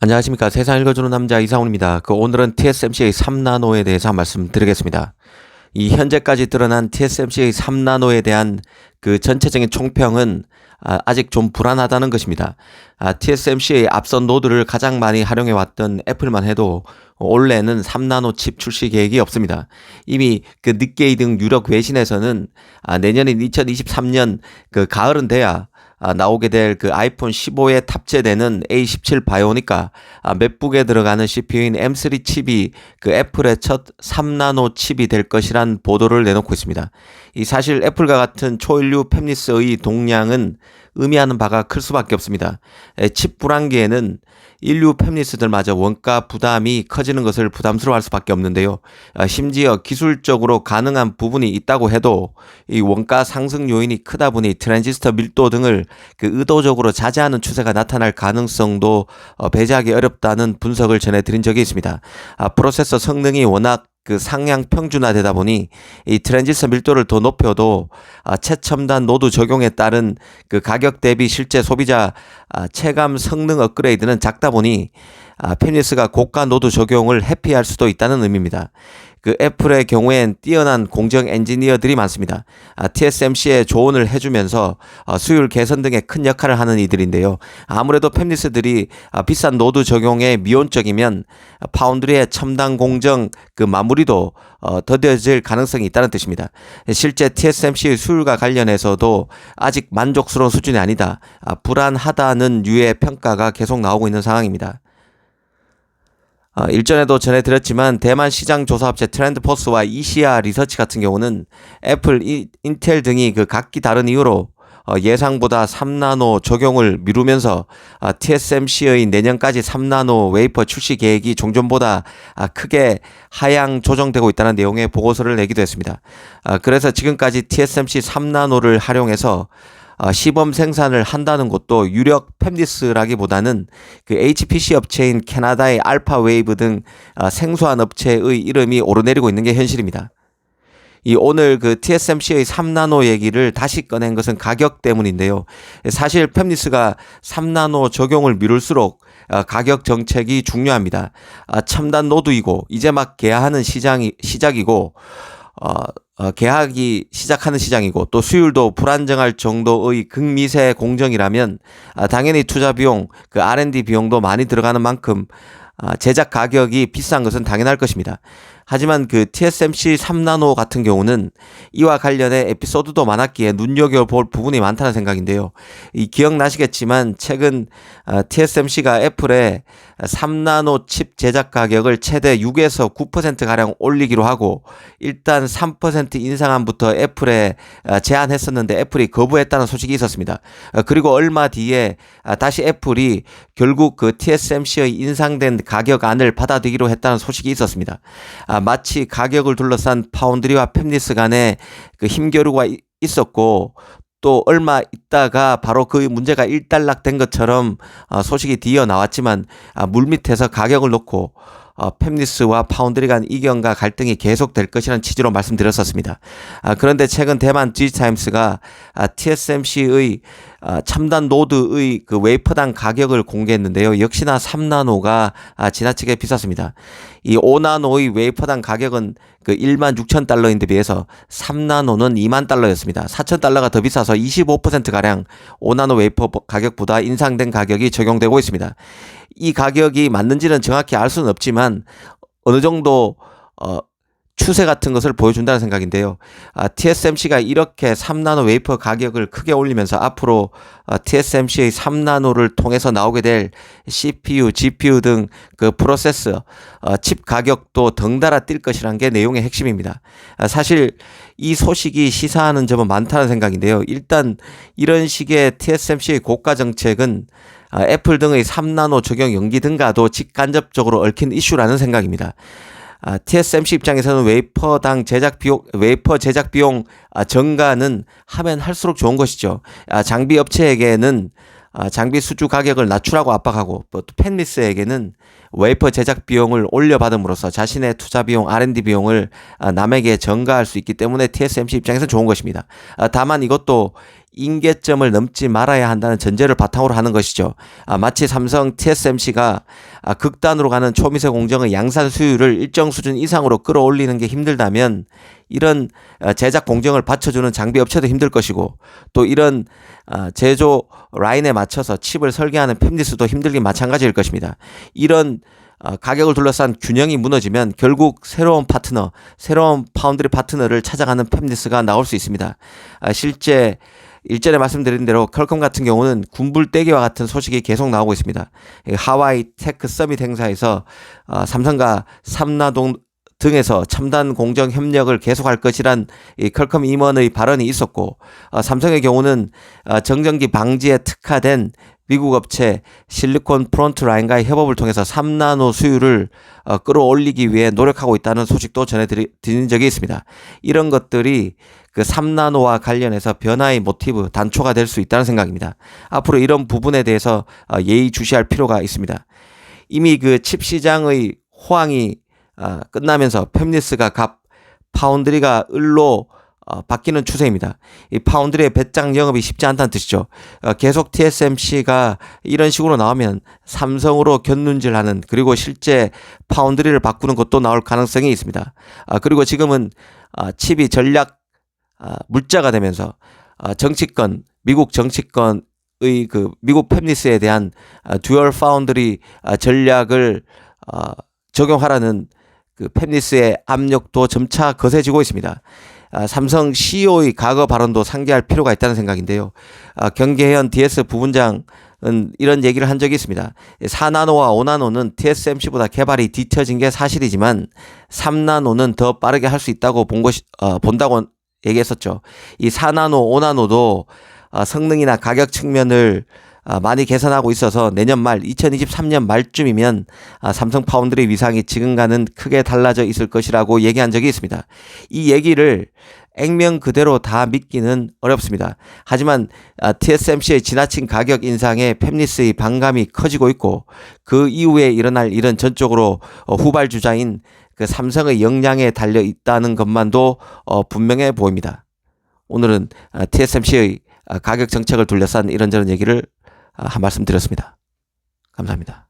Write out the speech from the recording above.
안녕하십니까. 세상 읽어주는 남자 이상훈입니다. 오늘은 TSMC의 3나노에 대해서 말씀드리겠습니다. 이 현재까지 드러난 TSMC의 3나노에 대한 그 전체적인 총평은 아직 좀 불안하다는 것입니다. TSMC의 앞선 노드를 가장 많이 활용해 왔던 애플만 해도 올해는 3나노 칩 출시 계획이 없습니다. 이미 그 니케이 등 유력 외신에서는 내년인 2023년 그 가을은 돼야 나오게 될 그 아이폰 15에 탑재되는 A17 바이오니까 맥북에 들어가는 CPU인 M3 칩이 그 애플의 첫 3나노 칩이 될 것이란 보도를 내놓고 있습니다. 이 사실 애플과 같은 초인류 팹리스의 동량은 의미하는 바가 클 수밖에 없습니다. 칩 불황기에는 인류 팹리스들마저 원가 부담이 커지는 것을 부담스러워할 수밖에 없는데요. 심지어 기술적으로 가능한 부분이 있다고 해도 이 원가 상승 요인이 크다 보니 트랜지스터 밀도 등을 그 의도적으로 자제하는 추세가 나타날 가능성도 배제하기 어렵다는 분석을 전해드린 적이 있습니다. 프로세서 성능이 워낙 그 상향 평준화되다 보니 이 트랜지스터 밀도를 더 높여도 최첨단 노드 적용에 따른 그 가격 대비 실제 소비자 체감 성능 업그레이드는 작다 보니 팹리스가 고가 노드 적용을 회피할 수도 있다는 의미입니다. 그 애플의 경우엔 뛰어난 공정 엔지니어들이 많습니다. TSMC에 조언을 해주면서 수율 개선 등의 큰 역할을 하는 이들인데요. 아무래도 팹리스들이 비싼 노드 적용에 미온적이면 파운드리의 첨단 공정 그 마무리도 더뎌질 가능성이 있다는 뜻입니다. 실제 TSMC의 수율과 관련해서도 아직 만족스러운 수준이 아니다. 불안하다는 류의 평가가 계속 나오고 있는 상황입니다. 일전에도 전해드렸지만 대만 시장 조사업체 트렌드포스와 이시아 리서치 같은 경우는 애플, 인텔 등이 그 각기 다른 이유로 예상보다 3나노 적용을 미루면서 TSMC의 내년까지 3나노 웨이퍼 출시 계획이 종전보다 크게 하향 조정되고 있다는 내용의 보고서를 내기도 했습니다. 그래서 지금까지 TSMC 3나노를 활용해서 시범 생산을 한다는 것도 유력 팹리스라기보다는 그 HPC 업체인 캐나다의 알파웨이브 등 생소한 업체의 이름이 오르내리고 있는 게 현실입니다. 오늘 그 TSMC의 3나노 얘기를 다시 꺼낸 것은 가격 때문인데요. 사실 팹리스가 3나노 적용을 미룰수록 가격 정책이 중요합니다. 첨단 노드이고 이제 막 개화하는 시작이고 개학이 시작하는 시장이고 또 수율도 불안정할 정도의 극미세 공정이라면 당연히 투자 비용, 그 R&D 비용도 많이 들어가는 만큼 제작 가격이 비싼 것은 당연할 것입니다. 하지만 그 TSMC 3나노 같은 경우는 이와 관련해 에피소드도 많았기에 눈여겨볼 부분이 많다는 생각인데요. 기억나시겠지만 최근 TSMC가 애플에 3나노 칩 제작 가격을 최대 6에서 9%가량 올리기로 하고 일단 3% 인상안부터 애플에 제안했었는데 애플이 거부했다는 소식이 있었습니다. 그리고 얼마 뒤에 다시 애플이 결국 그 TSMC의 인상된 가격안을 받아들이기로 했다는 소식이 있었습니다. 마치 가격을 둘러싼 파운드리와 팹리스 간에 그 힘겨루가 있었고 또 얼마 있다가 바로 그 문제가 일단락된 것처럼 소식이 뒤어 나왔지만 물밑에서 가격을 놓고 팹리스와 파운드리 간 이견과 갈등이 계속될 것이라는 취지로 말씀드렸었습니다. 그런데 최근 대만 지타임스가 TSMC의 첨단 노드의 그 웨이퍼당 가격을 공개했는데요. 역시나 3나노가 지나치게 비쌌습니다. 이 5나노의 웨이퍼당 가격은 그 16,000달러인데 비해서 3나노는 20,000달러였습니다. 4,000달러가 더 비싸서 25%가량 5나노 웨이퍼 가격보다 인상된 가격이 적용되고 있습니다. 이 가격이 맞는지는 정확히 알 수는 없지만 어느 정도 추세 같은 것을 보여준다는 생각인데요. TSMC가 이렇게 3나노 웨이퍼 가격을 크게 올리면서 앞으로 TSMC의 3나노를 통해서 나오게 될 CPU, GPU 등 그 프로세서, 칩 가격도 덩달아 뛸 것이라는 게 내용의 핵심입니다. 사실 이 소식이 시사하는 점은 많다는 생각인데요. 일단 이런 식의 TSMC의 고가 정책은 애플 등의 3나노 적용 연기 등과도 직간접적으로 얽힌 이슈라는 생각입니다. TSMC 입장에서는 웨이퍼 제작 비용 증가는 하면 할수록 좋은 것이죠. 장비 업체에게는 장비 수주 가격을 낮추라고 압박하고 또 팹리스에게는 웨이퍼 제작 비용을 올려받음으로써 자신의 투자 비용, R&D 비용을 남에게 전가할 수 있기 때문에 TSMC 입장에서는 좋은 것입니다. 다만 이것도 임계점을 넘지 말아야 한다는 전제를 바탕으로 하는 것이죠. 마치 삼성 TSMC가 극단으로 가는 초미세 공정의 양산 수율을 일정 수준 이상으로 끌어올리는 게 힘들다면 이런 제작 공정을 받쳐주는 장비 업체도 힘들 것이고 또 이런 제조 라인에 맞춰서 칩을 설계하는 팹리스도 힘들긴 마찬가지일 것입니다. 이런 가격을 둘러싼 균형이 무너지면 결국 새로운 파트너, 새로운 파운드리 파트너를 찾아가는 팹리스가 나올 수 있습니다. 실제 일전에 말씀드린 대로 퀄컴 같은 경우는 군불대기와 같은 소식이 계속 나오고 있습니다. 하와이 테크 서밋 행사에서 삼성과 삼나동 등에서 첨단 공정 협력을 계속할 것이란 퀄컴 임원의 발언이 있었고 삼성의 경우는 정전기 방지에 특화된 미국 업체 실리콘 프론트라인과의 협업을 통해서 3나노 수율을 끌어올리기 위해 노력하고 있다는 소식도 전해드린 적이 있습니다. 이런 것들이 그 3나노와 관련해서 변화의 모티브, 단초가 될 수 있다는 생각입니다. 앞으로 이런 부분에 대해서 예의주시할 필요가 있습니다. 이미 그 칩 시장의 호황이 끝나면서 팹리스가 갑, 파운드리가 을로 바뀌는 추세입니다. 이 파운드리의 배짱 영업이 쉽지 않다는 뜻이죠. 계속 TSMC가 이런 식으로 나오면 삼성으로 견눈질하는 그리고 실제 파운드리를 바꾸는 것도 나올 가능성이 있습니다. 그리고 지금은 칩이 전략 물자가 되면서 정치권, 미국 정치권의 그 미국 팹리스에 대한 듀얼 파운드리 전략을 적용하라는 그 팹리스의 압력도 점차 거세지고 있습니다. 삼성 CEO의 과거 발언도 상기할 필요가 있다는 생각인데요. 경계현 DS 부분장은 이런 얘기를 한 적이 있습니다. 4나노와 5나노는 TSMC보다 개발이 뒤처진 게 사실이지만 3나노는 더 빠르게 할 수 있다고 본다고 얘기했었죠. 이 4나노, 5나노도 성능이나 가격 측면을 많이 개선하고 있어서 내년 말 2023년 말쯤이면 삼성 파운드리 위상이 지금과는 크게 달라져 있을 것이라고 얘기한 적이 있습니다. 이 얘기를 액면 그대로 다 믿기는 어렵습니다. 하지만 TSMC의 지나친 가격 인상에 팹리스의 반감이 커지고 있고 그 이후에 일어날 일은 전적으로 후발주자인 그 삼성의 역량에 달려 있다는 것만도 분명해 보입니다. 오늘은 TSMC의 가격 정책을 둘러싼 이런저런 얘기를 한 말씀 드렸습니다. 감사합니다.